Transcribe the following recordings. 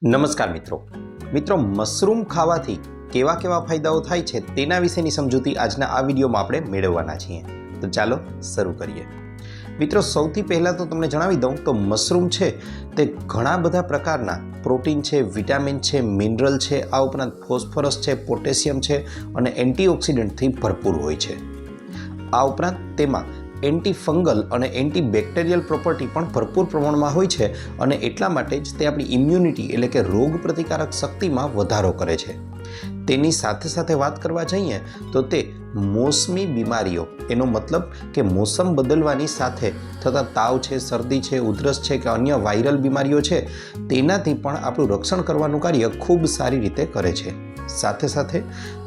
નમસ્કાર મિત્રો મશરૂમ ખાવાથી કેવા કેવા ફાયદાઓ થાય છે તેના વિશેની સમજૂતી આજના આ વિડીયોમાં આપણે મેળવવાના છીએ। તો ચાલો શરૂ કરીએ। મિત્રો સૌથી પહેલાં તો તમને જણાવી દઉં તો મશરૂમ છે તે ઘણા બધા પ્રકારના પ્રોટીન છે, વિટામિન છે, મિનરલ છે, આ ઉપરાંત ફોસ્ફરસ છે, પોટેશિયમ છે અને એન્ટીઓક્સિડન્ટથી ભરપૂર હોય છે। આ ઉપરાંત તેમાં એન્ટી ફંગલ અને એન્ટી બેક્ટેરિયલ પ્રોપર્ટી પણ ભરપૂર પ્રમાણમાં હોય છે અને એટલા માટે જ તે આપણી ઇમ્યુનિટી એટલે કે રોગ પ્રતિકારક શક્તિમાં વધારો કરે છે। તેની સાથે સાથે વાત કરવા જઈએ તો તે મોસમી બીમારીઓ, એનો મતલબ કે મોસમ બદલવાની સાથે થતા તાવ છે, શરદી છે, ઉધરસ છે કે અન્ય વાયરલ બીમારીઓ છે તેનાથી પણ આપણું રક્ષણ કરવાનું કાર્ય ખૂબ સારી રીતે કરે છે। સાથે સાથે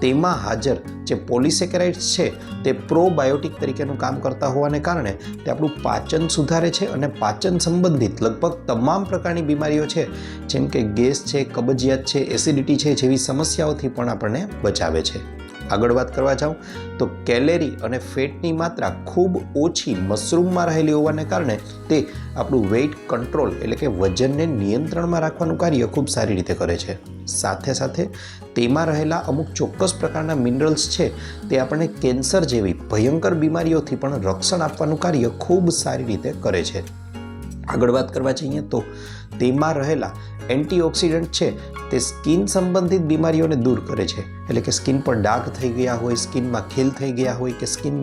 તેમાં હાજર જે પોલિસેકેરાઇડ્સ છે તે પ્રોબાયોટિક તરીકેનું કામ કરતા હોવાને કારણે તે આપણું પાચન સુધારે છે અને પાચન સંબંધિત લગભગ તમામ પ્રકારની બીમારીઓ છે જેમ કે ગેસ છે, કબજિયાત છે, એસિડિટી છે જેવી સમસ્યાઓથી પણ આપણને બચાવે છે। આગળ વાત કરવા જાઉં તો કેલેરી અને ફેટની માત્રા ખૂબ ઓછી મશરૂમમાં રહેલી હોવાને કારણે તે આપણું વેઇટ કંટ્રોલ એટલે કે વજનને નિયંત્રણમાં રાખવાનું કાર્ય ખૂબ સારી રીતે કરે છે। સાથે સાથે તેમાં રહેલા અમુક ચોક્કસ પ્રકારના મિનરલ્સ છે તે આપણને કેન્સર જેવી ભયંકર બીમારીઓથી પણ રક્ષણ આપવાનું કાર્ય ખૂબ સારી રીતે કરે છે। આગળ વાત કરવા જઈએ તો તેમાં રહેલા એન્ટીઓક્સિડન્ટ છે તે સ્કિન સંબંધિત બીમારીઓને દૂર કરે છે, એટલે કે સ્કિન પર ડાઘ થઈ ગયા હોય, સ્કિનમાં ખીલ થઈ ગયા હોય કે સ્કિન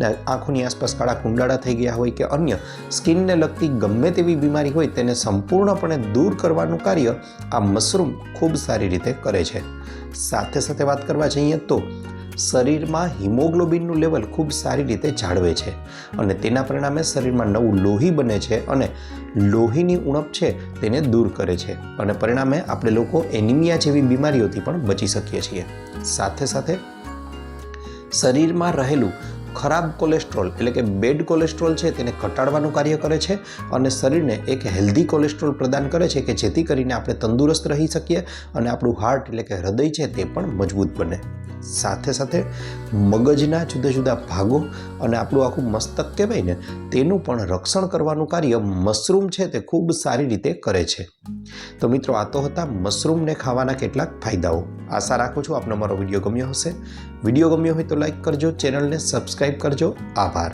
આંખોની આસપાસ કાળા કુંડાળા થઈ ગયા હોય કે અન્ય સ્કિનને લગતી ગમે તેવી બીમારી હોય તેને સંપૂર્ણપણે દૂર કરવાનું કાર્ય આ મશરૂમ ખૂબ સારી રીતે કરે છે। સાથે સાથે વાત કરવા જઈએ તો શરીરમાં હિમોગ્લોબિનનું લેવલ ખૂબ સારી રીતે જાળવે છે અને તેના પરિણામે શરીરમાં નવું લોહી બને છે અને લોહીની ઉણપ છે તેને દૂર કરે છે અને પરિણામે આપણે લોકો એનિમિયા જેવી બીમારીઓથી પણ બચી શકીએ છીએ। સાથે સાથે શરીરમાં રહેલું ખરાબ કોલેસ્ટ્રોલ એટલે કે બેડ કોલેસ્ટ્રોલ છે તેને ઘટાડવાનું કાર્ય કરે છે અને શરીરને એક હેલ્ધી કોલેસ્ટ્રોલ પ્રદાન કરે છે કે જેથી કરીને આપણે તંદુરસ્ત રહી શકીએ અને આપણું હાર્ટ એટલે કે હૃદય છે તે પણ મજબૂત બને। સાથે સાથે મગજના જુદા જુદા ભાગો અને આપણું આખું મસ્તક કહેવાય ને તેનું પણ રક્ષણ કરવાનું કાર્ય મશરૂમ છે તે ખૂબ સારી રીતે કરે છે। તો મિત્રો આ તો હતા મશરૂમને ખાવાના કેટલાક ફાયદાઓ। આશા રાખું છું આપનો મારો વિડીયો ગમ્યો હશે। વિડીયો ગમ્યો હોય તો લાઈક કરજો, ચેનલને સબસ્ક્રાઈબ કરજો। આભાર।